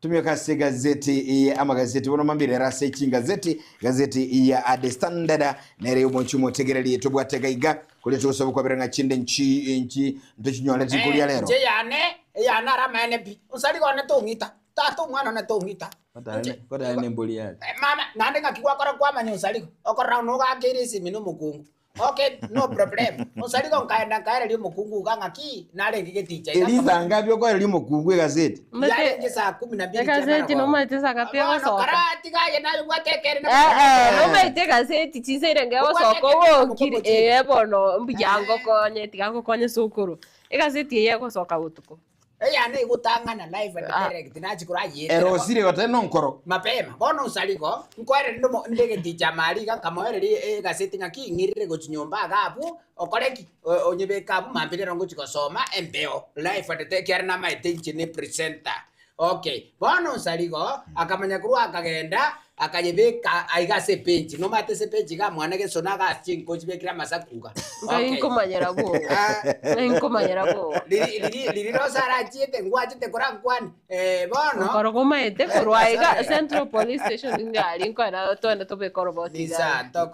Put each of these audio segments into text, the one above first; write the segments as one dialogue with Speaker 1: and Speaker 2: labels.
Speaker 1: tumia kasi gazeti ya amagazeti wono mambire rase gazeti ya The Standard nere umonchumo tegereli tobwate gaiga kuleto sobo kwa beranga chinde nchi ndochinyole tikuli lero
Speaker 2: je yana ramene bi usali kone tongita tatu mwana na tongita
Speaker 1: kota ne mboli ya
Speaker 2: mama nande ngakikwa kora kwa manya usali okora no ga kirisi mino mukungu. Okay, no problem. Usali ko kaenda kaere mukungu ngaki nale ngigeticha
Speaker 1: Eliza ngabyo kwa mukungu gazeti
Speaker 2: yale ngisa 12
Speaker 3: gazeti no mate sakapia wasoka
Speaker 2: karati gaye nayo gwatekere na
Speaker 3: no mate gazeti chisere ngewo soko wo kiri bono mbyango konye tigango konye sukuru gazeti ye gosoka utuko
Speaker 2: yani gutangana live and direct nachikura yete
Speaker 1: erosire gote nonkoro
Speaker 2: mapema bono usaliko nkwere ndo ndege ticha mali kamoere gazeti ngaki ngirire gochinyomba gabu okoreki onyebe kabu mambire rongo chikosoma embeo live and direct na maite chine presenter. Okay, bono usaliko akamanya kurwa akagenda akayebeka aigase page no mate se page ga mwana ke sona ga chinko chibekira masakuga.
Speaker 3: Okay, inkomanyera go
Speaker 2: liri rosara chiete ngwachite korankwani bono
Speaker 3: korogoma ete kurwaiga Central Police Station ngali nkwana tonda tobe koroboti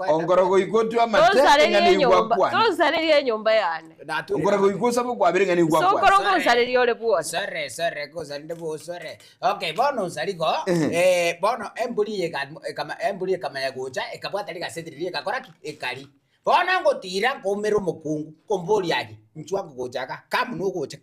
Speaker 1: ongorogo ikotu amate ngani igwakwa
Speaker 3: tozalerie nyumba yane
Speaker 1: ongorogo ikosa bwo abere ngani igwakwa
Speaker 3: so korongo zalerie ole bwo
Speaker 2: sore ko zalinde bwo sore. Okay, bono saliko bono embuli embuli kamanya gocha ekabwata ligasetirie kakora ekali bona ngotira ngomero mukungu komboli yaje nchwangu gochaka kamu no gocha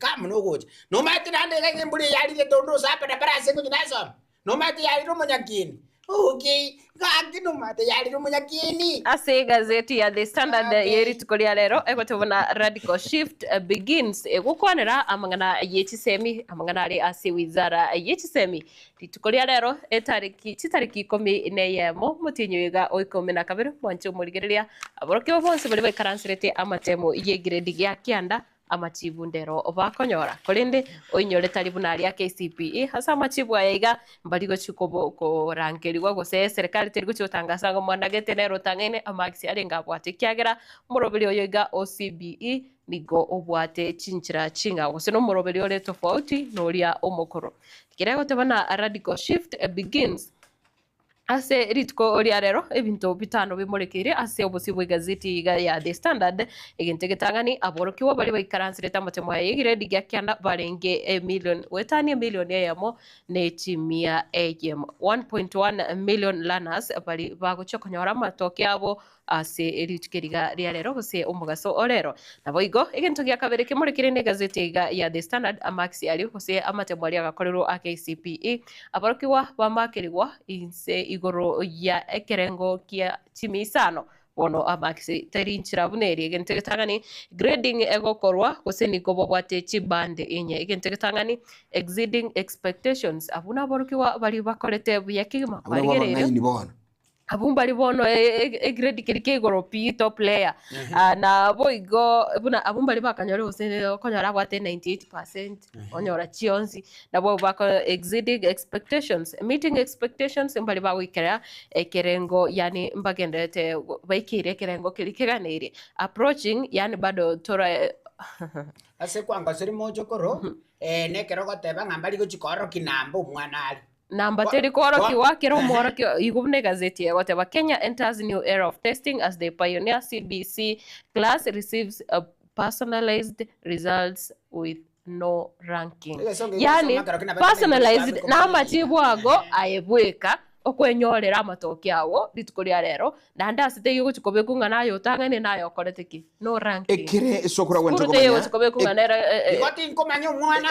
Speaker 2: no mati nande ngembuli yali le tondo sapa na parase kunyinaso no mati yali ro munyakini. Okay, gaki no mati yali ro munyakini
Speaker 3: ase gazeti ya The Standard yeri tukolia lero ekotobona radical shift begins egukwanira amangana yechisemi amangana ali ase wizara yechisemi tukolia lero etariki 14 mutinyiga oikome na kabiri mwancho murigereria aboroke bonse bali bakaranserete amatemo ye grade ya kianda amachivu ndero obakonyora kolende oinyore taribunari ya KCPE hasa machivu ayaiga mbaligo chikobo ko rankeriwa gose serikali terigo chotangasa ngo mwanagete nero tangene amaxi arenga bwate kyagera murobili oyoiga OCBE nigo obwate chinchira chinga gose no murobili ole tofauti noria omokoro kirego tebana radical shift begins ase ritko oria rero ebinto bitano bimurekire ase obusibwe gazeti ya The Standard egentegetangani aborokiwa bali baikaransireta matemo yigire digya kyanda barenge million yamo ne chimia em 1.1 million learners bali bagochokonyora matoke abo ase eritukeriga ria rero gose omugaso orero naboigo egento gya kabere kimurekire ne gazeti ya The Standard amaxi ali gose amatemo ali agakorero KCPE aborokiwa bamakerigwa inse igoro ya ekerengo kia chimisano bono amaxi terinchira buneri gentegetangani grading egokorwa gose nikobo bwate chibande enye gentegetangani exceeding expectations abuna borokiwa bali bakorete buyakigima kwarigerero abumbali bono grade kirike igoro pito player na boigo buna abumbali bakanyore ose konyora bwate 98% onyora chionzi na bo bako exceeding expectations meeting expectations mbali bawikera ekerengo yani mbagendete baikire kerengo kirikeganire approaching yani bado tora
Speaker 2: ase kwanga siri mojo koro nekero goteba ngambali gochikoro kinambo mwana ali
Speaker 3: Number 3 koro kiwa kero moro kiwa igubne gazeti ya whatever Kenya enters new era of testing as the pioneer CBC class receives a personalized results with no ranking. Yani personalized na machibu ago ayebweka okwenyorera amatoke awo ritukoria rero na ndasite yugo chikobe kunga nayo tangane nayo koreteki no ranking
Speaker 1: ekire sokura wente komanya
Speaker 3: chikobe kunga nera
Speaker 2: igoti nkomanya mwana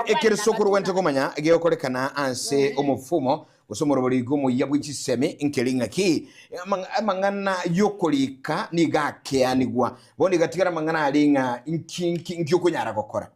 Speaker 1: ekire sokura wente komanya geokorekana anse omufumo gusomoro buri gumo yabwichiseme inkelinga ki mangana yokolika nigakeanigwa bondi gatigara mangana alinga inkyokonyara gokora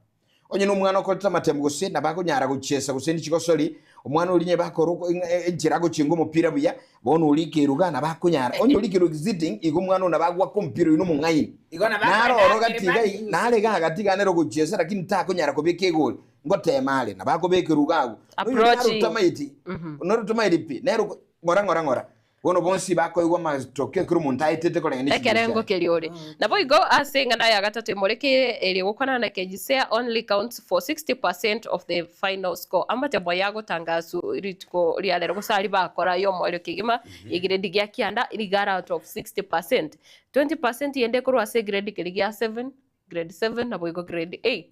Speaker 1: onye n'umwana okoreta matembo gose nabakonyara guchesa guse n'ikigosori umwana ulinye bakoro enjirago chingo mupira buya bono ulikirugana bakonyara onye ulikiru exiting igo mwana nabagwa kompiro ino mungayi naro orogatiga nalega agatiga nero guchesa lakini takonyara kobeke gol ngotemale nabako bekirugago
Speaker 3: approach
Speaker 1: tamaiti onoro tamaiti pi nero ngora bono bonsi bakoigwa matokeo kuri umuntu ahitete korengana
Speaker 3: ekerengo keriore nabo igo asengana ya gatatu imureke eri gukona na kejisea only counts for 60% of the final score amate boya gutangazu ritko rialero gusari bakora yo mwero kigima igrade gya kianda irigara out of 60%. 20% yende kuru ase grade kirigia 7 grade 7 nabo igo grade 8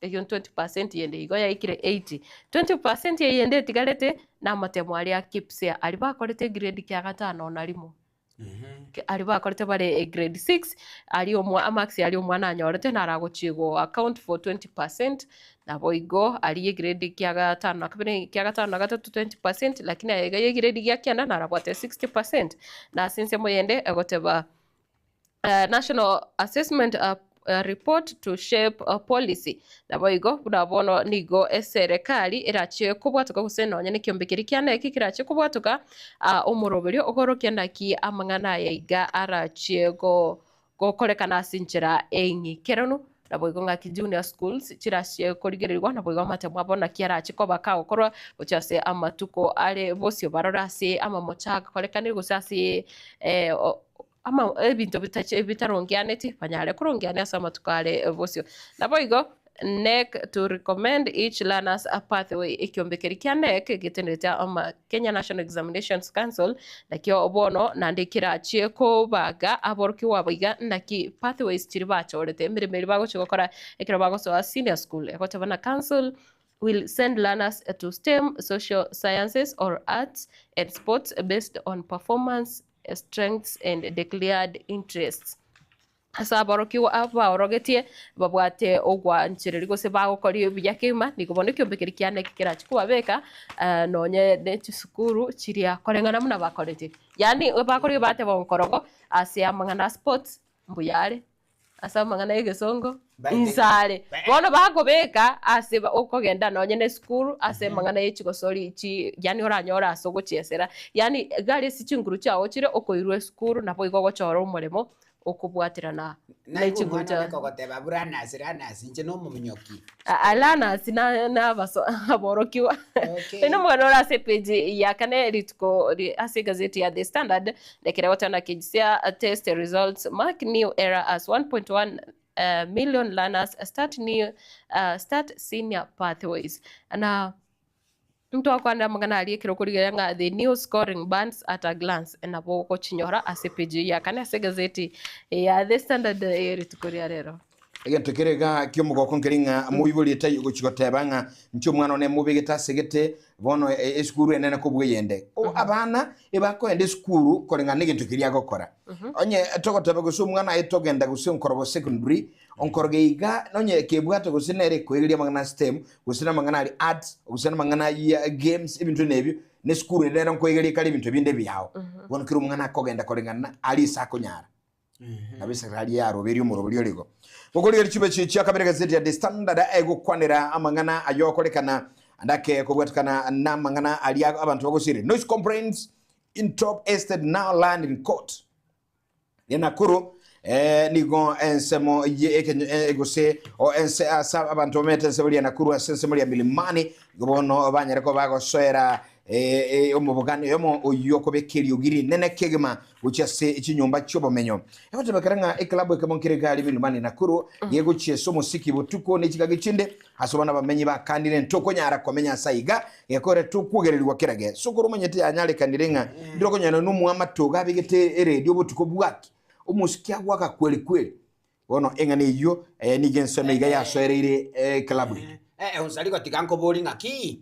Speaker 3: eyo 20% yende igo ya ikire 80 20% yende tigarete na matemo aria kipsia ari bakorete grade kya gatano na rimo ari bakorete bare grade 6 ari omwa amax ari omwana anyorete na aragochigo account for 20% na boigo ari grade kya gatano akabire kya gatano na gatatu 20% lakini ayega grade kya kyanda na arabwate 60% na sinse moyende egoteba national assessment report to shape a policy na boigo bunabono nigo eserikali irachie kubwatuka gusenonya ni kiombekeri kyane kikirachie kubwatuka umuroberio ogorokia naki amangana yaiga arachie go korekana sinchira engi keronu na boigo ngaki junior schools chirachie korigerirwa na boigo matemwa bona kiarachie ko bakagokorwa gochase amatuko ale bosio barorase ama mochaka korekanira gusasi ama ebintu bitarongianeti panyale kurongiania sama tukale bosio na boigo NEC to recommend each learners a pathway ikiombekeri kia NEC giteneta ama Kenya National Examinations Council na kio obono nandikira chie ko baga aboroki wabiga naki pathways chiribachorete miremeri bago chigokora ekira bago so senior school ekotebana council will send learners to STEM, social sciences or arts and sports based on performance strengths and declared interests. Asa barokiwa abaorogetie babwate ogwa nchiririgo se bagokori byakima nikubone kyo bekirikiane kikira chikuba beka nonye ne sukuru chiria korengana muna bakorete yani bakori bate bonkorogo ase amangana sports mbuyare asa amangana egesongo insale bono bagobeka ase okogenda nonye ne sukuru ase mangana yechigosori chi yani oranyora asogo chiesera yani gari sichinguru chawo chire okoirwe sukuru nabo igogochora umuremo okubwatirana
Speaker 2: n'ekiguta kokoteba burana sirana sinje no mumunyoki
Speaker 3: alana sina na baso aborokiwa ino mwana ora se page ya kane ritko ase gazeti ya The Standard lekera watana kijisia test results mark new era as 1.1 million learners start senior pathways na mtu akwanda magana aliyekiro kuriga the new scoring bands at a glance na boko chinyora ACPG ya kana se gazeti ya The Standard eritukuria rero
Speaker 1: egento kerega kiomugoko nkeringa muyibuli tayi guchigotebanga ncho mwana ne mubigita segete bono eskuru enene kubweyende abana ebako ende skuru korenga negento kiria gokora onye togoteba gusu mwana etogenda gusu nkorobo secondary onkorgeiga nonye kebwato gusinere kwegeria mangana STEM gusina mangana ali arts gusina mangana ya games ibintu nebyo ne skuru enene kwegeria kali bintu binde byao bono kiru mwana kogenda korenga ali sakonyara nabisa kali yaro beri umurobyo ligo mukuri richibe chichi akabere gazeti ya The Standard ego kwanira amangana ayokolekana andake kubwatukana na mangana ali abantu bagosire noise complaints in top estate now land in court Nakuru nigo ensemo egose o ense asa abantu mete sebuli ya Nakuru asensemo ya Milimani gobono banyareko bagosoera omubugani yomo oyokobekeri ogiri nene kegema uchase ichinyumba chobomenyo yabote bakaranga eklabo ekamonkere gali Milimani Nakuru yego chieso musiki butuko n'ikigage chinde hasobana bamenyi bakandire ntoko nyara komenya saiga yakore tukugererwa kirage sukuru menyete anyale kandirenga ndoko nyana numu amatoga bigete radio butuko bwaki umusiki gwaka kweli kweli wono engane iyo nigensome iga yasoereire club
Speaker 2: unsaliko tikanko boli ngaki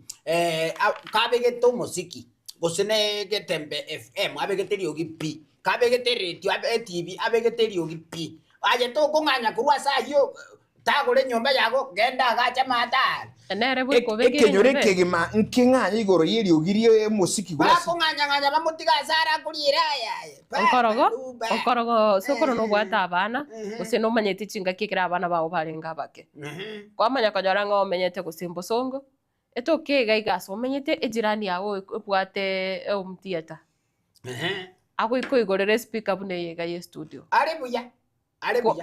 Speaker 2: kabegeto musiki gosene getembe FM abegeteri yogi P kabegeteri radio TV abegeteri yogi P aje to kunganya kurwa sayo tagore nyomba yago genda gacha mata
Speaker 3: nere bwe ko begere
Speaker 1: kenyore kegima nkinganya igoro yiri ogiriye musiki
Speaker 2: gwasi bakunganya bamutiga sara kurira ya
Speaker 3: okorogo sokoro no bwata abana use no manyete chinga kikira abana bawo barenga bake kwamanya kanyora ngo menyete gusimbo songo eto kega igaso menyete ejirani yawo bwate omtiata ako iko igorere speaker bune yega ye studio
Speaker 2: buya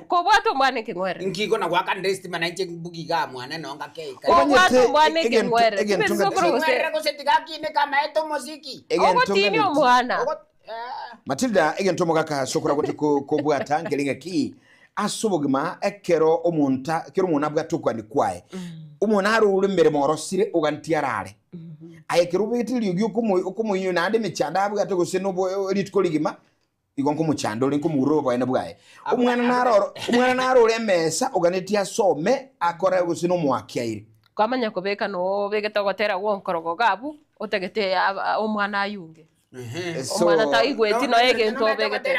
Speaker 3: ko bwato mwane kengwere
Speaker 2: ngiko na gwaka ndesti mana nje bugiga mwana nonga keika
Speaker 3: ko bwato mwane kengwere
Speaker 2: ngwere ko setika kine kama eto musiki
Speaker 3: ogo tini omwana
Speaker 1: Matilda egento mogaka sokora gote ko bwata ngelinga ki asobogma ekero omunta kero munabwa tukwani kwae umunaro uri mbere morosire ugantiarare ayekero betili yuko yunande michanda abwa to guseno bo litkoligima igonko muchando linko murobo ene bwae umwana naro remesa uganetia some akora guseno mwakiaire
Speaker 3: kwamanya kubeka no begeta gotera wonkorogo gabu otegete omwana ayunge omwana taigweti no egento begete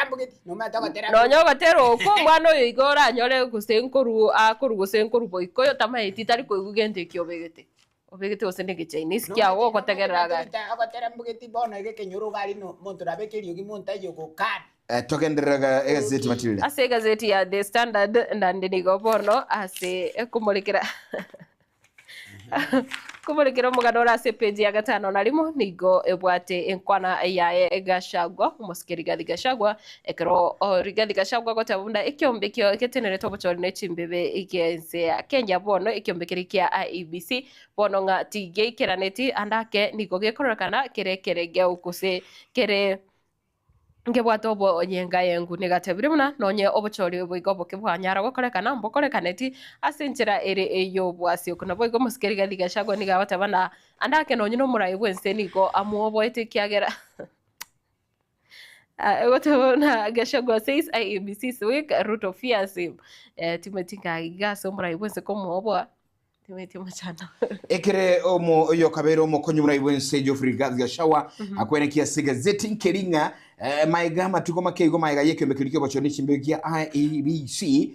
Speaker 3: no nyogotera uko mwana oyo igora nyore gusenkoru akoru gusenkoru boikoyo tamaiti tari koigugente kyo begete obegete osende ke Chinese kya wo gotegerera ga
Speaker 2: agotera mbugeti bono egekenyuru gari no muntu rabekerio gimunta yo kan
Speaker 1: togenderaga egazeti Matilda
Speaker 3: ase gazeti ya The Standard ndandi bono ase kumulekera kumulekera muganora ase page ya 5 na limo nigo ebwate enkwana ya Gachagua umusikiri Rigathi Gachagua ekero Rigathi Gachagua gotabunda ekyombekyo eketenere tobochori nechimbebe ikense ya Kenya bono ekyombekeri kia IEBC bono nga tige keraneti andake nigo gekorokana kerekerege ukuse kere ngebwato bo nyenga yengu negatebire muna nonye obochori oboigo bwanyara gokorekana mbokorekaneti asenchera ere eyo bwasi okuna boigo musikeri Rigathi Gachagua nigabatabana andake nonye no murai bwense nigo amuobo etikiagera Gotona Gachagua says IEBC week Ruto fears him timetinga igaso murai bwense komuobo timeti machana
Speaker 1: ekere omo yo kabero omo konyumra ibwense Geoffrey Rigathi Gachagua akwenekia gazeti nkeringa maigama tuko makeigo maiga yeke mekirikyo bachoni chimbegia IEBC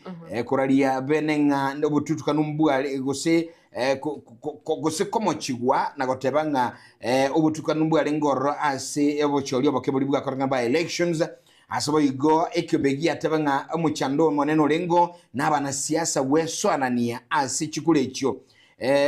Speaker 1: koralia benenga ndobututu kanumbua gose gose komochigwa na gotebanga obutukanumbua lengoro ase ebocholi obakebulibwa koranga ba elections asabo igo ekyobegia tebanga omuchando moneno lengo nabana siasa weso anania ase chikulecho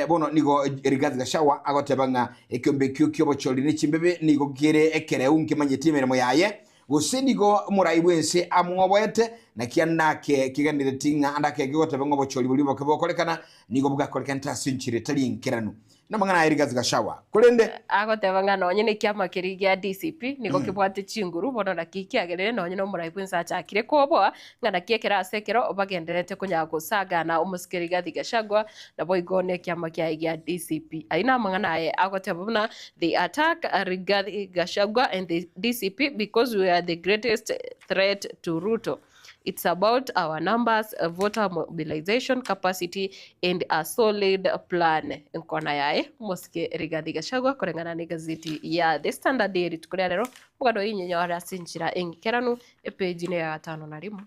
Speaker 1: bono nigo Rigathi Gachagua agotebanga ekyombekyo kyobocholi nechimbebe nigo gere ekere unkimanyetimere yaye gusenigo murai bwense amwobwete na kiandake kiganire tinga andake gotebanga bocholi buli bokorekana nigo bugakorekana tasinchire tali nkiranu namangana Rigathi Gachagua kulende
Speaker 3: agotebanga nonye ne kiama kirigia DCP nigo kibwate chinguru bono na kikiagerere nonye no murai bwense achakire koboa ngana kiekera asekero obagenderete kunyago sagana umusikiri Rigathi Gachagua na boigone kiama kia DCP aina mangana agotebana they attack Rigathi Gachagua and the DCP because we are the greatest threat to Ruto. It's about our numbers, voter mobilization capacity, and a solid plan. Nkona yae, muske Rigathi Gachagua, korengana ni gazeti ya The Standard Daily. Tukulia lero, mugado inyenyo arasinchira engeranu, page ne ya 5 na limo.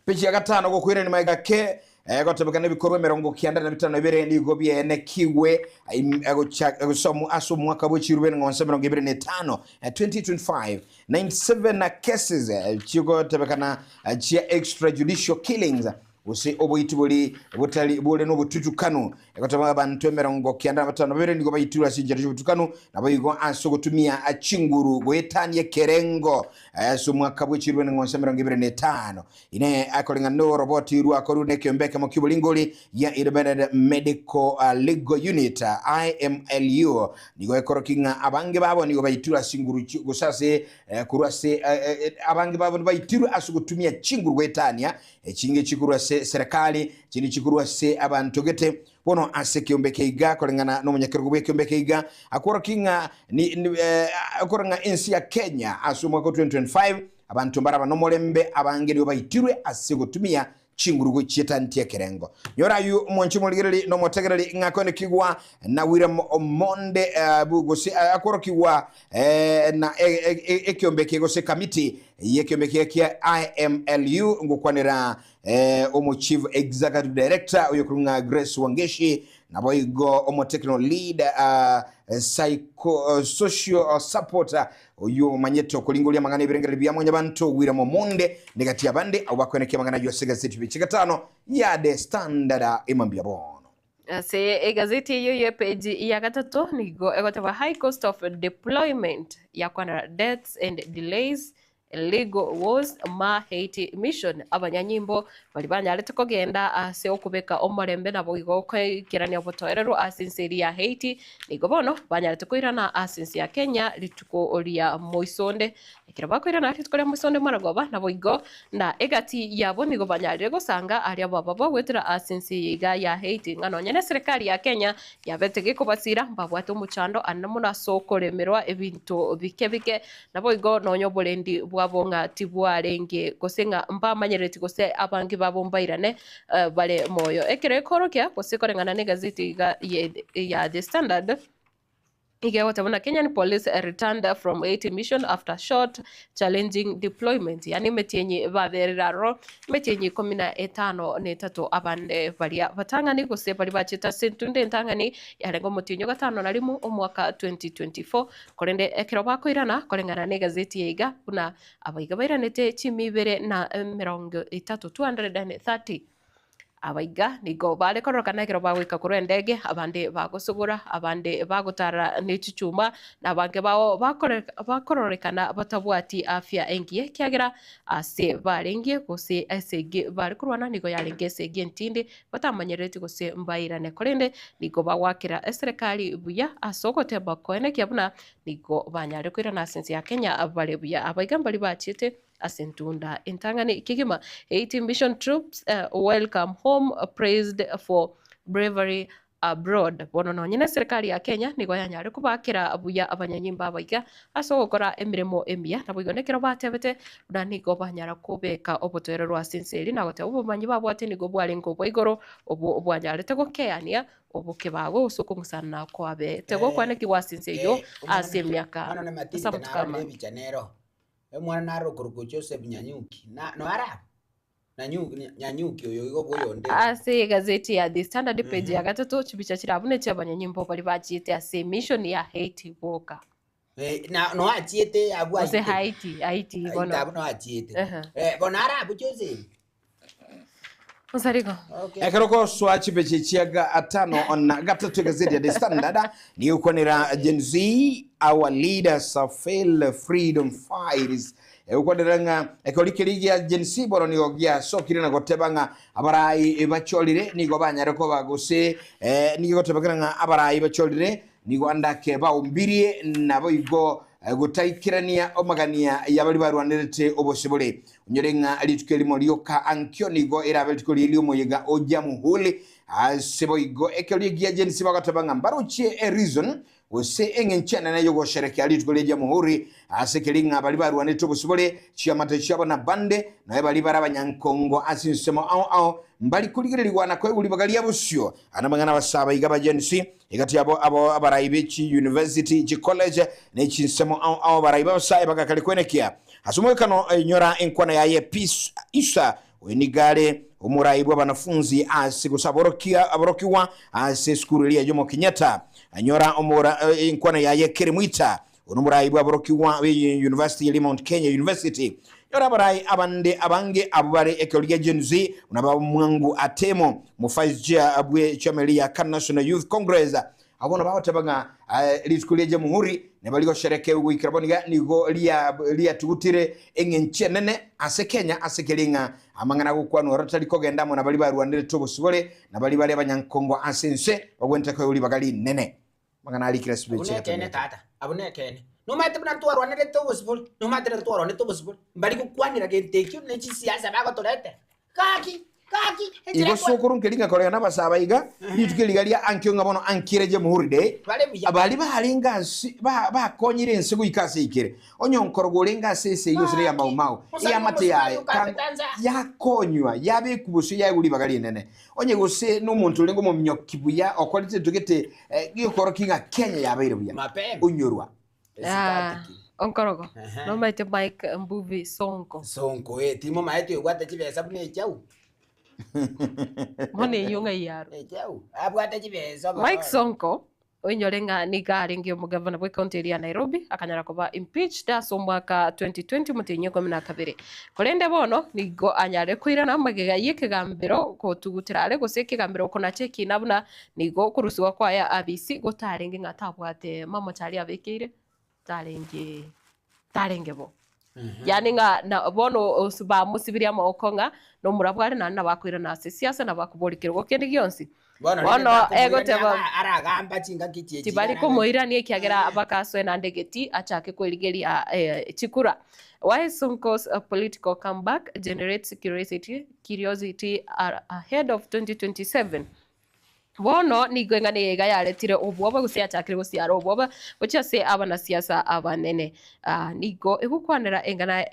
Speaker 1: Page ya 5 gokwire ni maigake gotebekana bikorwa 95 nigo biene kiwe agosomu aso mwaka bochirwe ngonse 25 2025 97 cases chigo tebekana chia extrajudicial killings usi oboitibuli butali bole no bututukano ekotama abantu 95 nigo bayitura sinjira butukano nabo yigo ansogotumia achinguru gwetanye kerengo so mwaka bwechirwe ngonse 25 ine akolinga no robot iru akorune kembeka mokibulingoli ya Independent Medical Legal Unit IMLU nigo ekorokinga abange babo nigo bayitura singuru gusase kurase abange babo bayitura asugotumia chinguru gwetanya echinge chikurase serikali chini chikurwa se abantu gete bono asekyombekeiga kolengana no munyakero gwekyombekiga akora kinga akoranga ensi ya Kenya asumwa ko 2025 abantu mbaraba no molembe abangeri bayitirwe asegotumia chinguru chitantie kerengo yora yu monchi moligeri no motegereri ngakone kigwa na William Omonde bugosi akora kigwa na ekyombeke gose committee yekyombeke kia IMLU ngokwanira omo chief executive director oyokurunga Grace Wangeshi na boigo omo technical lead psycho social supporter oyo manyeto kulingolia mangana ibirengere bya bantu William Omonde negati abande abakweneke mangana yo gazeti bicikatano ya The Standard imambia bono
Speaker 3: se gazeti yo page ya 3 nigo egotaba high cost of deployment ya kwana deaths and delays illegal wars ma hate mission abanyanyimbo bari banyarete kogenda ase okubeka omorembe nabo igo kwikirania botoerero asinseri ya Haiti nigo bono banyarete koirana asinsi ya Kenya lituko ria moisonde ekira bakoirana lituko ria moisonde maragoba nabo igo na egati yabo nigo banyarire gosanga aria baba bagwetera asinsi iga ya Haiti ngano nyene serikali ya Kenya yabetege kubasira mbabwate umuchando anamuna soko remerwa ebintu bike nabo igo nonyo bolendi bwabonga tibwarenge gosenga mbamanyereti gose abangi babombairane bale moyo ekere korokia gose korengana ne gazeti ya The Standard Igewatabona Kenyan police returned from Haiti mission after short challenging deployment. Yani metienye baberaro metienye 15 abande baria batangani gose bari bachita sentunde ntangani yarengo mutinyo gatano na limu omwaka 2024 korende ekero bakoirana korengana ne gazeti yiga kuna abaiga bairanete chimibere na 230 abaiga nigo bale korokana kero bagwika kuru endege abande bagosugura abande bagutara n'icucuma nabange bao bakororekana batabwati afya engie kiagira ase barengie gose asege bari kurwana nigo yarenge sege ntinde batamanyereti gose mbairane korende nigo bagwakira serikali buya asogote bakoene kiabuna nigo banyare kwira na sense ya Kenya abale buya abaiga bali bachite asentunda intangani kigima 18 mission troops welcome home praised for bravery abroad bono no nyine serikali ya Kenya nigo yanyare kubakira abuya abanyanyimba abaiga asogokora emiremo emia nabwigonekero batebete na nigo banyara kubeka obotoero rwa sinseri nagote ubumanyi babwate nigo bwarengo bwaigoro obwanyare tego keania obuke bawe usuko musana kwabe tego kwaneki wasinseyo ase myaka
Speaker 2: samutkama mwana naro kuruko Joseph Nyanyuki no ara Nyanyuki oyo igo boyonde
Speaker 3: ase gazeti ya The Standard page ya gatatu chibicha kirabune cy'abanyanyimbo bari bachite ase mission ya Haiti boka
Speaker 2: no achiete abu
Speaker 3: ase Haiti bono
Speaker 2: no achiete bona ara abu Joseph
Speaker 3: Osarigo.
Speaker 2: Okay.
Speaker 1: Ekaroko swachi beche chiaga atano on gatatu gazeti ya The Standard ni ukonera Gen Z our leaders are fail freedom fighters ukonera ekolikirigia Gen Z boro ni ogia sokirina gotebanga abarai bacholire nigo banyareko bagose nigo gotebanga abarai bacholire nigo andake baumbirie nabo igo gutaikirania omagania yabali barwanirete obosibole nyorenga alitukeli lioka ankyo nigo erabetukeli liomoyega oja muhule asebo igo ekeligia jensi bagatabanga mbaruche a reason wose engenchana nayo go shereke alitukeli ya muhuri asekelinga bali barwanirete obosibole chiamata chabo na bande na bali barabanyankongo asinsemo ao mbali kuligirirwana kwe uli bagali yabusyo anamangana basaba igaba jensi igati abo abaraibechi university chi college ne chinsemo ao baraiba basaba bagakali kwenekia asumwekano nyora enkwana yaye peace isa wenigale umuraibu abanafunzi asikusaborokia aborokiwa ase skuru ya Jomo Kenyatta anyora umura enkwana yaye Kerimwita umuraibu aborokiwa University ya Mount Kenya University yora barai abande abange abare ekoliga jenzi unaba mwangu atemo mufajia abwe chameli ya National Youth Congress abona babatabanga liskulia jamhuri ne baligo shereke ugu ikraboniga nigo lia tugutire engenchenene ase Kenya asekelinga amangana gukwano rotali kogenda mo na bali barwandire tobosibole na bali bali abanyankongo asense bagwenta ko uli bagali nene mangana ali krasbeche
Speaker 2: abune tata abune kene no mate bna to arwanire tobosibole no mate to arwanire tobosibole mbali kukwanira gentekyo ne chisiasa bago torete kaki
Speaker 1: igo sokuru nkelinga kore na basaba iga yitukeliga lia ankyo ngabono ankire je muhuride abali bahalinga ba konyire nsigu ikase ikire onyo nkorgolenga sese iyo sire ya maumau ya mate ya konywa yabe kubusu ya uli bagali nene onye gose no muntu lengo mu mnyokibuya okwalite tugete gikoro kinga Kenya yabe buya unyorwa
Speaker 3: onkorogo no maite Mike Mbuvi Sonko
Speaker 2: timo maite gwata chibesa bune chau
Speaker 3: mone yunga yaro
Speaker 2: chau abwata chibesa
Speaker 3: Mike Sonko onyorenga nigaringi mugavana bwe county ya Nairobi akanyara kuba impeached aso mwaka 2020 mutinyo 12 kolende bono nigo anyare kwirana magega yekegambiro ko tugutirare goseke gambiro kona cheki nabuna nigo kurusiwa kwa ya ABC gotarengi ngatabwate mamo chali abekire tarenge bo yani nga na bono suba musibiria maokonga no murabware na bakwira na siasa na bakuborikirwo kende gionsi bono egoteba
Speaker 2: aragamba chinga kitie
Speaker 3: tibari kumuirania kiagera abakaswe na ndegeti achake kwirigeria chikura. Why Sonko's political comeback generates curiosity ahead of 2027. Bono ni gwenga ni ega yaretire obwoba gusiachakire gusiara obwoba buchase abana siasa abanene nigo egukwanira engana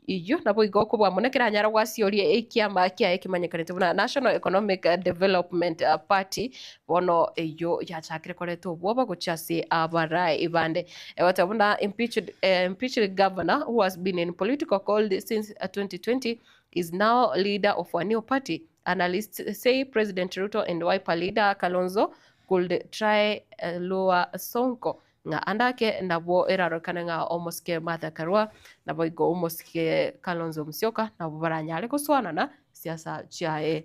Speaker 3: iyo nabo igo kubwa munekera nyara gwaciorie ikiama kia ekimanyekanite buna National Economic Development Party bono iyo yachakire koreto obwoba guchase abara ibande watabuna impeached governor who has been in political cold since 2020 is now leader of a new party. Analysts say President Ruto and Wiper leader Kalonzo could try lower Sonko nga andake nabo erarokana nga omoske Martha Karua nabo igo omoske Kalonzo Musyoka nabo baranyale kuswana na siasa chiae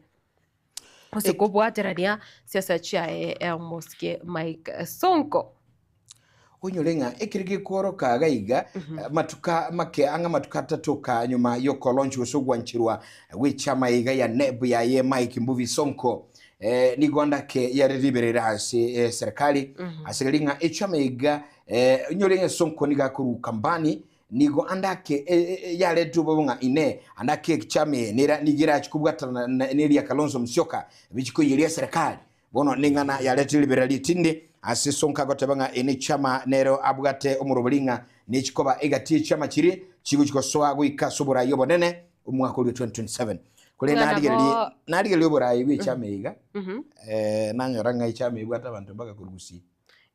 Speaker 3: usikubwaterania siasa chiae omoske Mike Sonko
Speaker 1: unyolenga ekirige koro kagaiga matuka make anga matuka tatoka nyuma yoko launch usugwanchirwa wichama iga ya nebu ya ye Mike Mbuvi Sonko nigonda ke yaririberera ase serikali asigalinga echama iga unyolenga Sonko niga kuru kambani nigo andake yale tubonga ine andake chame nira nigira chikubwata neri ya Kalonzo Musyoka bichiko yiria serikali bono ningana yale tiliberali tinde ase Sonko gotebanga ene chama nero abugate umurubulinga ni chikoba egati chama chiri chiguchiko soa gwika sobora yobonene umwaka wa 2027 kule nadigeli yobora ibi chama iga nanyoranga chama ibwata abantu baka kurugusi.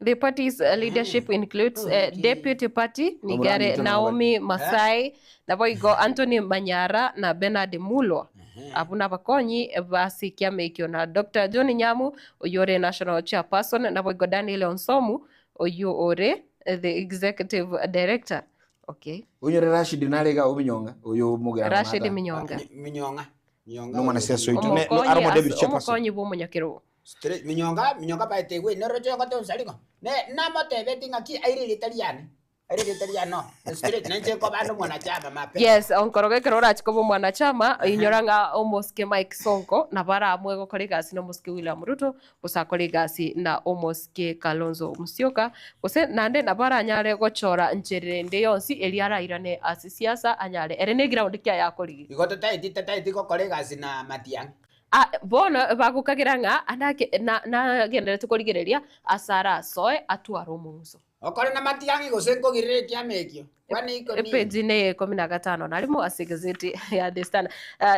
Speaker 3: The party's leadership includes Deputy Party Nigare Naomi Masai naboigo Anthony Manyara na Bernard Mulo abuna bakonyi basi kiamekyo na Dr. John Nyamu oyore National Chairperson naboigo Daniel Onsomu oyore the Executive Director. Okay.
Speaker 1: Unyore Rashid nalega obinyonga oyo mugera
Speaker 3: Rashid Minyonga
Speaker 1: no mana siasa itu ne no armo David Chairperson
Speaker 3: omukonyi bumunyakiro
Speaker 2: straight minyonga baetegwe norojo ngoto saliko ne namotebe tingaki airi italiano straight nje ko bando mwanachama mape.
Speaker 3: Yes onkoroge kerora chikobo mwanachama inyoranga omoske Mike Sonko na bara amwego kolegasi no moske William Ruto gusa kolegasi na omoske Kalonzo Musyoka guse nande na bara anyare gochora ncherende yonsi eliara irane asisiasa anyare erene ground kya yakoligi
Speaker 2: igoto taiti ko kolegasi na Matiang
Speaker 3: bono bagukagiranga andake na gendere tukoligereria asara soe atwaro munso
Speaker 2: okore na Matiang gosenko girire kiamekyo kwani iko ni
Speaker 3: pejine 15 nalimo asigazeti ya destana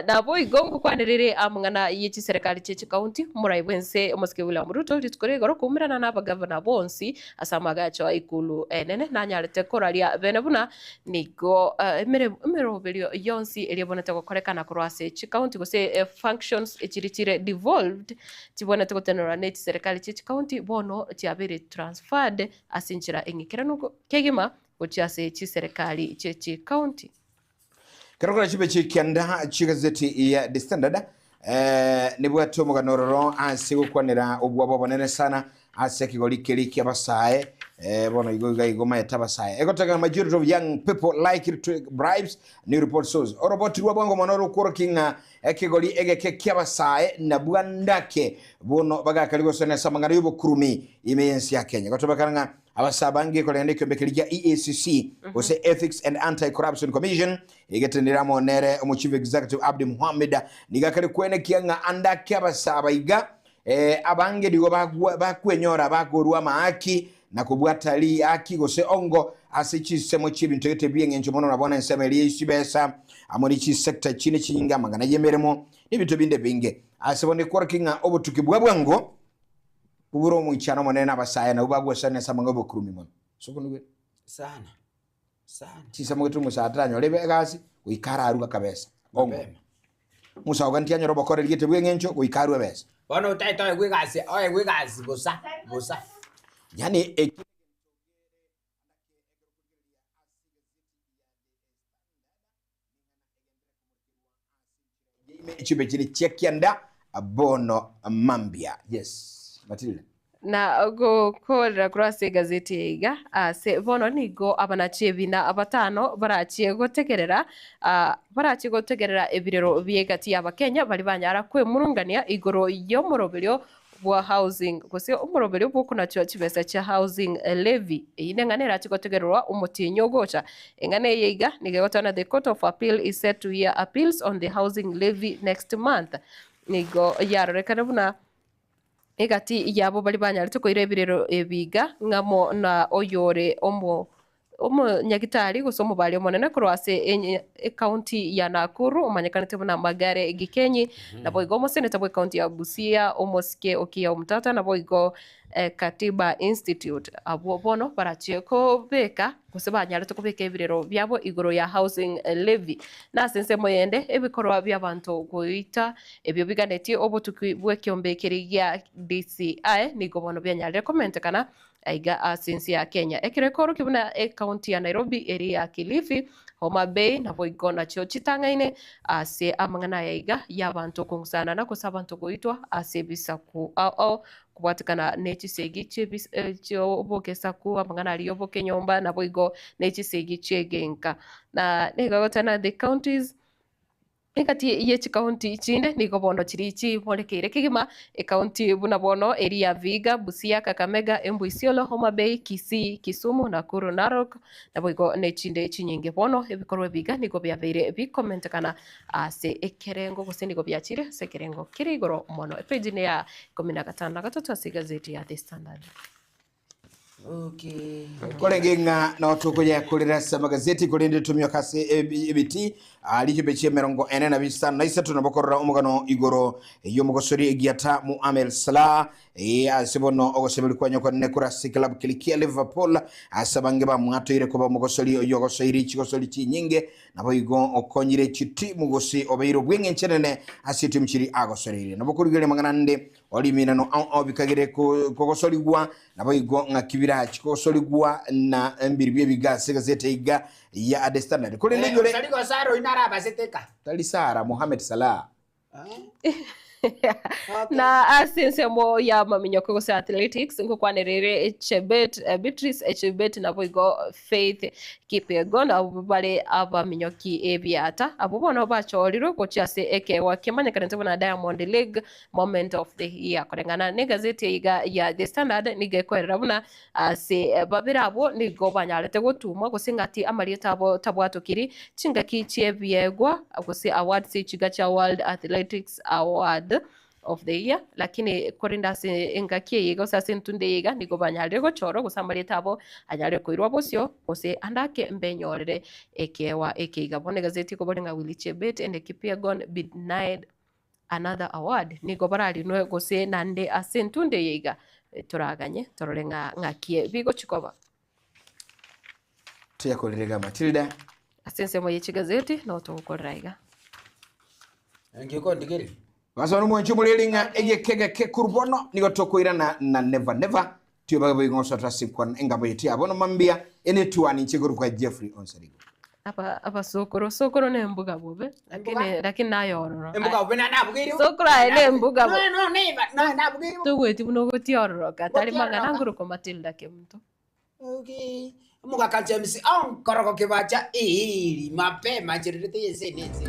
Speaker 3: na boy gongo kwanirire amngana yichi serikali chichi county muraibwense omoske William Ruto litukore goro kumirana na bagavana bonsi asamaga cho ikulu enene nanyarete koraria benebuna nigo emeroberio yonsi elibonete gukorekana kurwase chichi county gose functions echiritire devolved tibonete gutenora net serikali chichi county bono tiabiri transferred asinchira engikirano kegima uchiase chi serikali chichi county
Speaker 1: karokora chibe chikianda chigazeti ya The Standard nibwato muganororo ase gukwanira obwabo bonene sana ase kigoli keliki abasae bono igo maeta basae egotaka majority of young people like to bribes new report shows oroboti rwa bwango monoro korokinga ekigoli egeke kyabasae na bwandake bono bagakaligo sone samangana yubo kurumi imeyensi ya Kenya gotobakaranga abasabangi kolende kyombekelija EACC ose Ethics and Anti-Corruption Commission igetendiramo nere omu Chief Executive Abdi Mohammed nigakali kwene kianga andake abasabaiga abange digo bakwenyora bagorwa maaki na kubwatali aki gose ongo asichisemo chibintu yote byengenjo mono nabona nsemeli isibesa amoni chi sector chine chinga mangana yemeremo nibintu binde binge asibone korkinga obutukibwa bwango uburo mu cyano monena abasaya na ubagwa sana samanga bokurumi mono sokunwe
Speaker 2: sana
Speaker 1: chisamo tu musatanyo lebe gasi uikara aruga kabesa ongo musa oganti anyo robokore ligete bwengenjo uikaru besa
Speaker 2: bono utaito egwegasi bosa
Speaker 1: yani chibe chili chekianda abono mambia yes Matilda
Speaker 3: na gukorera kurase gazeti yiga ase bono nigo abanachi bina abatano barachie gutegerera ebirero biegati y'abakenya bari banyara kwemurungania igoro y'omoroberio bwa housing gose omoroberio bw'okunachwa chibesa cha housing levy ine ng'ane rachi gutegererwa umutinyo gocha eng'ane yiga nigegotana the court of appeal is set to hear appeals on the housing levy next month nigo yarorekana buna egati yabo bari banyarite koira ebirero ebiga ng'amo na oyore omo nyagitari gusa omubali omonene korwase ekaunti ya Nakuru omanyekanete buna Magare Gikenyi nabo igo omoseneta bwa ekaunti ya Busia omosike okia omutata nabo igo Katiba Institute abo bono barachie kobeka gose banyarite kobeka ebirero byabo igoro ya housing levy nasense moyende ebikorwa by'abantu goita ebyo biganetie obotuki bw'ekiombekeri gya DCI nigo bono byanyarire komentekana aiga asensi ya Kenya ekirekoro kibuna ekaunti ya Nairobi eri ya Kilifi Homa Bay nabo igo nachio chitang'aine ase amang'ana yaiga y'abantu kungusana na kosa abantu goitwa ase bisaku ao kubwatikana n'ekisegi ky'obokesaku amang'ana ali obokenyomba nabo igo n'ekisegi kyegenka na negagotana the counties ekati y'ekikaunti chinde nigo bono chiri chibonekeire kigima ekaunti buna bono eri ya Viga Busia Kakamega Embu Isiolo Homa Bay Kisii Kisumu Nakuru Narok nabo igo nechinde chinyinge bono ebikorwa biga nigo byabeire bikomentekana ase ekerengo gose nigo byachire ase ekerengo kiri igoro mono epage ya 15 ase gazeti ya The Standard.
Speaker 2: Okay.
Speaker 1: Kolenge nga na otukuja kulira sama gazeti kulinde tumio kase ebiti alicho beche merongo ene na bisana na isa tunabokorra umugano igoro yomugosori egiata mu Amel Salah asibono ogosebeli kwa nyoko nekura club kilikia Liverpool asabange ba mwato ire kuba mugosori yogosori chigosori chinyinge nabo igo okonyire chiti mugosi obeiro bwenge nchenene asiti mchiri agosori nabokurigere manganande olimina no obikagire kogosori gwa nabo igo ngakibira chikosoligwa na mbiribye bigase gazete iga ya The Standard kule lejole
Speaker 2: Saligo saro inara baseteka
Speaker 1: talisara Mohamed Salah
Speaker 3: na asense mo ya maminyoko gose athletics nkokwanerere Chebet Beatrice Chebet nabo igo Faith Kipyegon abo bale abaminyoki ebyata abo bono bachoriro gochase eke wakemanyekanete bona Diamond League moment of the year korengana ne gazeti iga ya The Standard nigekorera buna ase babirabo nigo banyarete gotuma gose ngati amarieta abo tabwatokiri chingaki chiebyegwa gose awards chiga cha World Athletics Award of the year lakini korinda se engakie yiga sase ntunde yiga nigo banyarire gochoro gusamari tabo anyare koirwa bosyo gose andake mbenyorere ekewa ekeiga bone gazeti ko borenga Willy Chebet and Kipyegon be denied another award nigo barari no gose nande ase ntunde yiga turaganye tororenga ngakie bigo chikoba
Speaker 1: tuya kolirega Matilda
Speaker 3: asense mo yechi gazeti no to koraiga
Speaker 2: ngiko ndigiri
Speaker 1: Masonu mwenchu mulilinga egekege ke kurbono nigo tokoira na never never tiyo bago ingoso trasikwan engabo yeti abono mambia ene tuwani nchiguru kwa Jeffrey Onsarigo
Speaker 3: apa sokoro ne mbuga bobe lakini nayororo
Speaker 2: embuga bena nabugiri
Speaker 3: sokoro ene mbuga
Speaker 2: no neighbor no nabugiri
Speaker 3: tugweti muno gotiororo katari mangana nguru ko Matilda ke mto
Speaker 2: okay muga ka James on koroko kibacha iri mapema chirite yese nese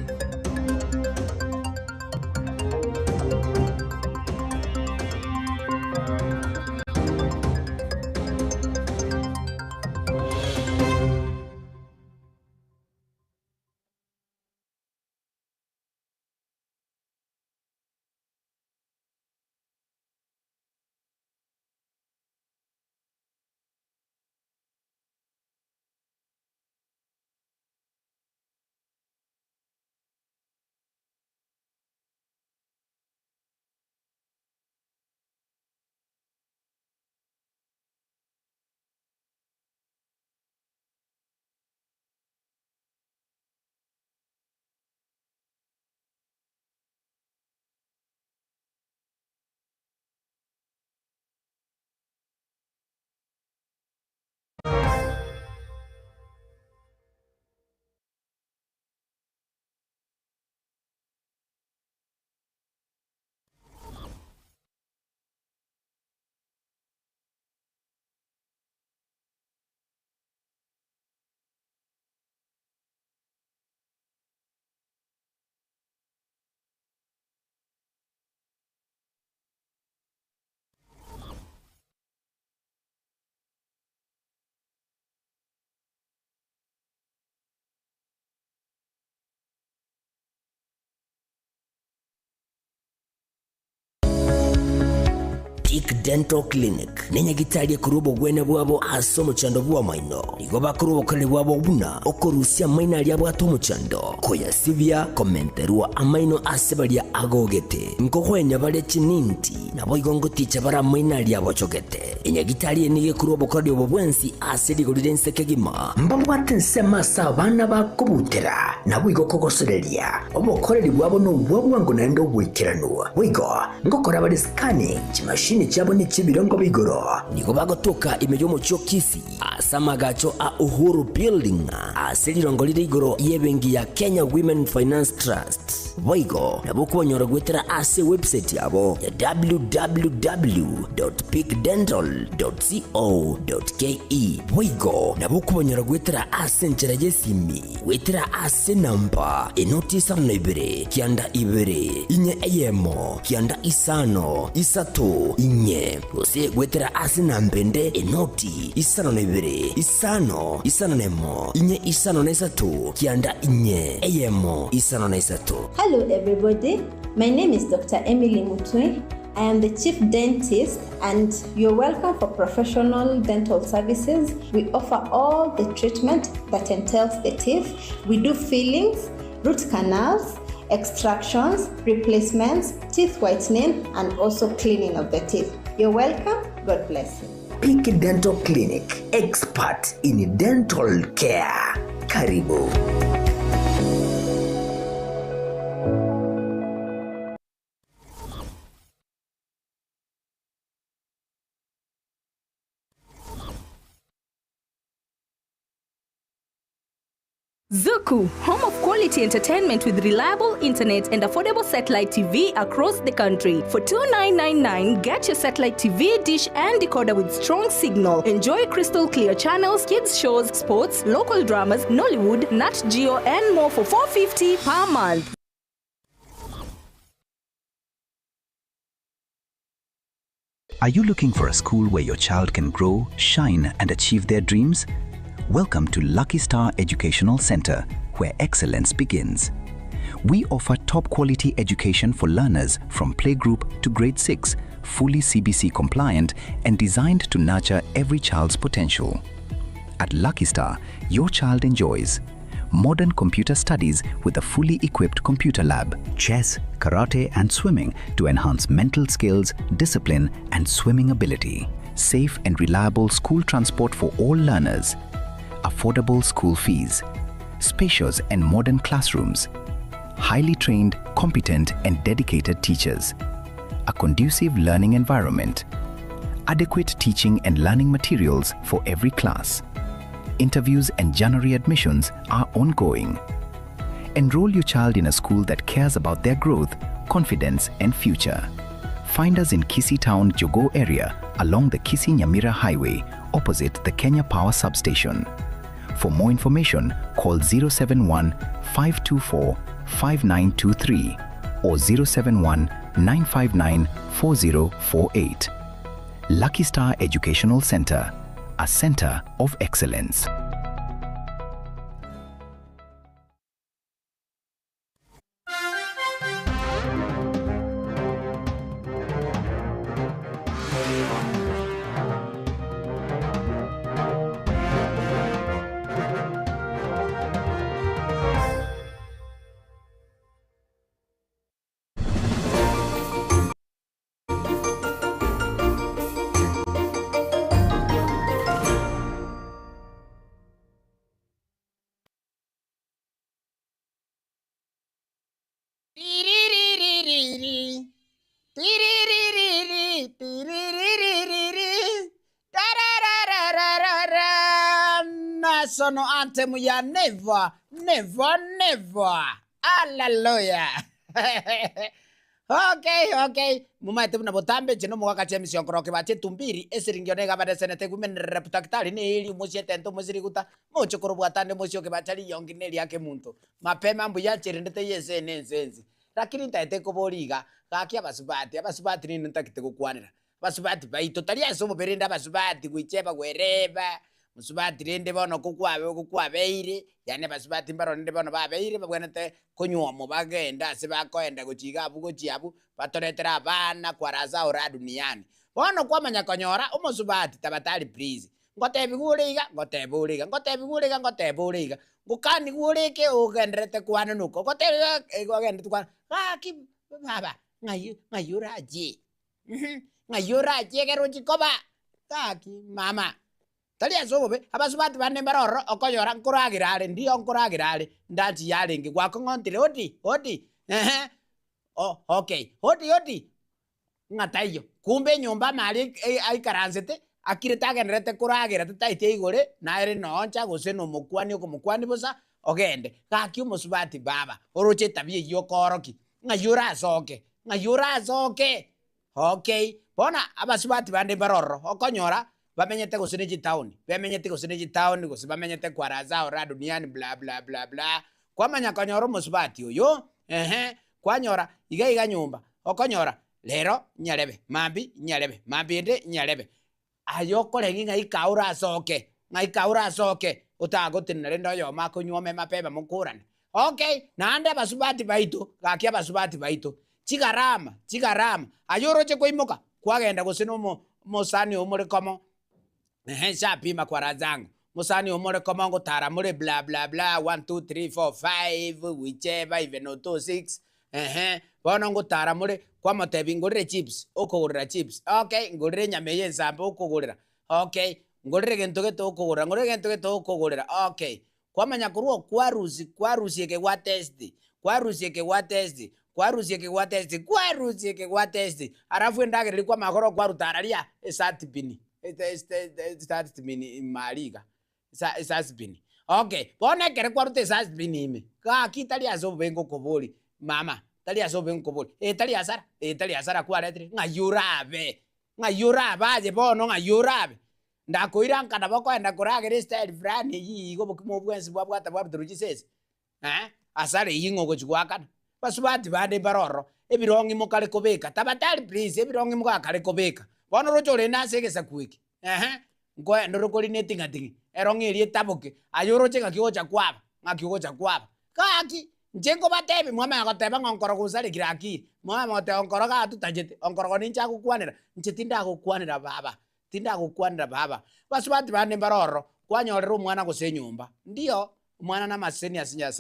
Speaker 4: Peak Dental Clinic nenyagitarie kurubo gwene bwabo aso muchando bwa maino nigo bakurubo kale bwabo buna okorusia maina lya bwato muchando koyasibya komenterwa amaino asebalia agogete nkokwenya bale chininti nabo igongo ticha bara maina lya bochogete enyagitarie nige kurubo kale bwo bwensi asedi golden sekegima mbabwate nsema sabana bakubutera nabo igokogosereria obokoreri bwabo no bwabwango nando bwikirano wigo ngokora bale scanning chimashini chabo ni chibirongo bigoro niko bagotoka imejo mucho kisi asamagacho a Uhuru Building aselirongo lire igoro yebengi ya Kenya Women Finance Trust wigo nabo kubonyora gwetera ase website yabo ya www.peakdental.co.ke wigo nabo kubonyora gwetera ase nchera yesimi wetera ase namba enotisa nebere kianda ibere inye eyemo kianda isano isato inye ose gwetera ase nambende enoti isano nebere isano nemo inye isano nesato kianda inye eyemo isano nesato.
Speaker 5: Hello everybody, my name is Dr. Emily Mutwe. I am the Chief Dentist and you're welcome for professional dental services. We offer all the treatment that entails the teeth. We do fillings, root canals, extractions, replacements, teeth whitening, and also cleaning of the teeth. You're welcome. God bless you.
Speaker 4: Peak Dental Clinic, expert in dental care. Karibu.
Speaker 6: Zuku, home of quality entertainment with reliable internet and affordable satellite TV across the country. For $29.99, get your satellite TV dish and decoder with strong signal. Enjoy crystal clear channels, kids shows, sports, local dramas, Nollywood, Nat Geo, and more for $4.50 per month.
Speaker 7: Are you looking for a school where your child can grow, shine, and achieve their dreams? Welcome to Lucky Star Educational Center, where excellence begins. We offer top quality education for learners from playgroup to grade 6, fully CBC compliant and designed to nurture every child's potential. At Lucky Star, your child enjoys modern computer studies with a fully equipped computer lab, chess, karate and swimming to enhance mental skills, discipline and swimming ability, safe and reliable school transport for all learners, affordable school fees, spacious and modern classrooms, highly trained, competent and dedicated teachers, a conducive learning environment, adequate teaching and learning materials for every class. Interviews and January admissions are ongoing. Enroll your child in a school that cares about their growth, confidence and future. Find us in Kisii Town, Jogo area along the Kisii-Nyamira Highway opposite the Kenya Power Substation. For more information, call 071-524-5923 or 071-959-4048. Lucky Star Educational Center, a center of excellence.
Speaker 2: National anthem ya never, never, never. Hallelujah. Okay. Mumaite muna botambe chino mwaka chemi sionkoroke bache tumbiri esiringio nega bade senete women reputaktari ni ili musie tento musiri kuta mucho korobwatande musio ke bachali yongi neli yake muntu mapema mbuya chirindete yese nenzenzi lakini ntaite koboliga gaki abasubati ni ntakite kukwanira basubati baito tali asomo berenda basubati kuicheba gwereba musubati rende bono kukwabeire yani basubati mbaro rende bono babeire babwenete kunyuomo bagenda se bakoenda kuchiga bugo chiabu batoretera abana kwaraza ora duniani bono kwamanya konyora omosubati tabatari please ngotebi guriga ngotebi uriga ngotebi guriga ngotebi uriga ngukani gurike ugenderete kwana nuko ngotebi ugenderete kwana ki baba ngayuraje ngayuraje keroji koba ki mama tali asobe abasubati bane baroro okonyora nkuragirare ndio nkuragirare ndati yalengi gwakongontire odi okay odi ngatayo kumbe nyumba mali aikaranzete akirete agenderete kuragira tutaite igore naire noncha gose no mukwani busa ogende gaki umusubati baba oroche tabie yokoroki ngayura asoke okay bona abasubati bande baroro okonyora bamenyete gose ne town bamenyete gose ne town gose bamenyete kwaraza ora duniani bla bla bla bla kwamanya konyora umusubati uyo kwanyora iga nyumba okonyora lero nyarebe mambi ende nyarebe ayokorengi ngai kaura asoke utagotinere ndoyo makonyuome mapema mukurane okay nande abasubati baitu gaki abasubati baitu chigarama ayoroche koimoka kwagenda gusino mosani omore komo shapima kwarazangu musani omore komo ngotara muri bla bla bla 1 2 3 4 5 whichever even 2 6 bono ngotara muri kwa matebi ngorire chips okogurira chips okay ngorire nyame yensambe okogurira okay ngorire gento geto okogurira ngorire gento geto okogurira okay kwamanya kuruo kwarusie ke wa test arafu ndagere kwa magoro kwa rutararia esatipini maliga esatipini okay bona kere kwa rute esatipini ime ka kitali azobengo kobori mama tali asobe nkoboli tali asara kwa retri ngayurabe aje bono ngayurabe ndakoira nkana bako enda kuragere style frani yi go bukimo bwensi bwabwata bwabduruji sese asare yingo go chwakana basubati bande baroro ebirongi mukale kobeka tabatali please ebirongi mukale kobeka bono rochore nasegesa kwiki ngo ndorokoli netingatingi erongi eri tabuke ayoroche ngakiocha kwaba kaki njengo batebi mwama yakoteba ngonkoro kusale kirakiri mwama mote onkoro ga tutajete onkoro ninja kukwanira nchetinda kukwanira baba basubati bane baroro kwanyorera umwana gose nyumba ndio umwana na maseni asinya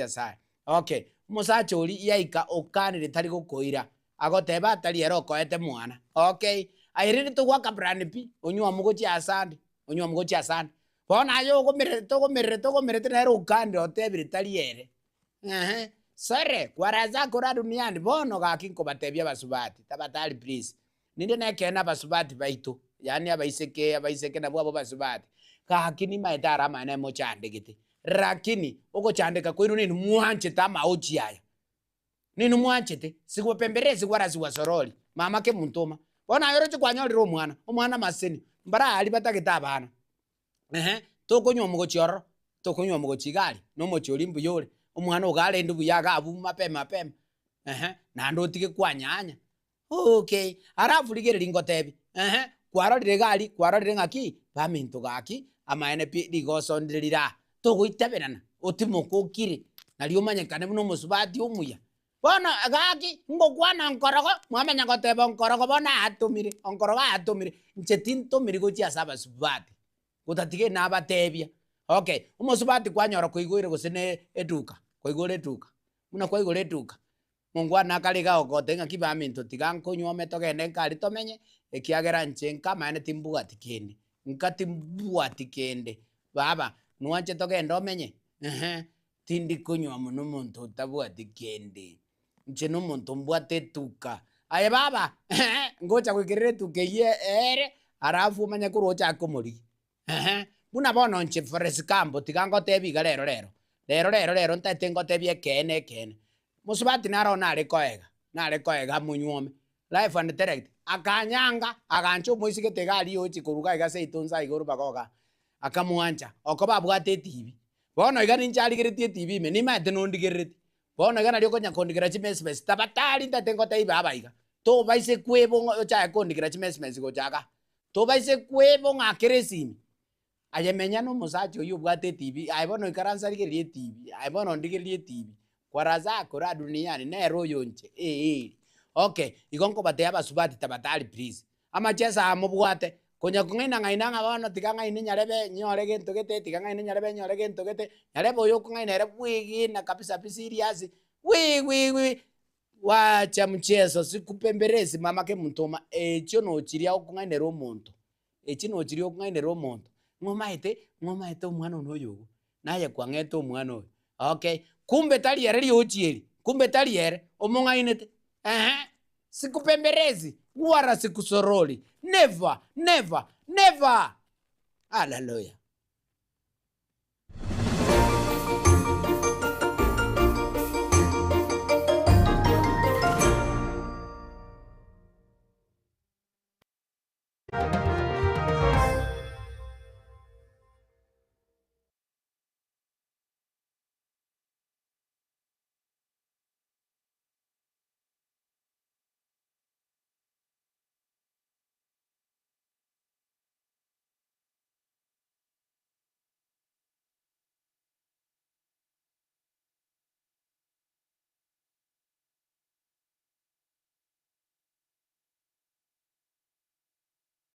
Speaker 2: sai okay musacho uri yaika okanire tari gukoira agoteba atari ero koete mwana okay ayirire tugwaka brand pi onywa mugochi asande bona yo gomere tenero ukande otebire taliere sare kwaraza kora duniani bono gakinko batebya basubati tabatali please ninde nekena basubati baitu yani abaiseke na bwabo basubati kakini maitara mana mochande gite rakini uko chandeka kwinu nini muanche tama uchi aya nini muanche te sigwa pemberezi kwarazi wasoroli mama ke muntoma bona yoroche kwanyoliro umwana maseni mbara ali batagita abana tokonywa mugo chigali no mochori mbuyore umwana ugale ndubu yaga abu mapema nando tike kwanyanya okay arafu ligere lingotebi kwarorire gali kwarorire ngaki baminto gaki amaene pi ligosondirira togoiteberana otimokokire nali umanyekane muno musubati umuya bona gaki ngokwana nkorogo mwamenya goteba nkorogo bona atumire nchetinto mirigo asaba subati gutatige nabatebya okay umusubati kwanyora kuigwire gusene eduka muna kwaigure eduka mungwana kaliga ogotenga kibaminto tigankonyome togende nkali tomenye ekiagera nchenka mane timbuga tikende nkatimbuwa tikende baba nuanche togende omenye tindi kunywa muno muntu tabwa tikende nche no muntu mbwate tuka aye baba ngocha kwikirire tukeye arafu manya kurocha akomori buna bono nche forest campo tigango tebiga rero ntate ngo tebie kene musubati naro nare koega munyuome life and direct akanyanga agancho moisike tegali ochi kuruga igase itunza iguru bagoga akamuancha okoba bwate TV bono igani nchali geretie TV me nima tenondi gereti bono igana lyoko nyakondigera chimesmes tabatali ntate ngo teiba abaiga to baise kwebo cha kondigera chimesmes go jaga to baise kwebo ngakeresimi ayemenya no musacho yu bwate TV aibono ikaransa ligerie TV aibono ndigerie TV kwaraza kora duniani nero yonche Okay, igonko batea basubati tabatali please. Amachesa amubwate. Konya kungaina ngaina ngabana tikanga ine nyarebe nyore gento gete tikanga ine nyarebe nyore gento gete nyarebe oyo kungaina ere wigi na kabisa serious. Wi wacha mchezo sikupemberezi mama ke mutoma echo no chiria okungainera omuntu. Echi no chiria okungainera omuntu. Ngomaite omwana onoyo. Naye kwangete omwana oyo. Okay, kumbe tali yere ochieri. Kumbe tali yere omongainete. Sikupemberezi wara sikusoroli. Never. Hallelujah.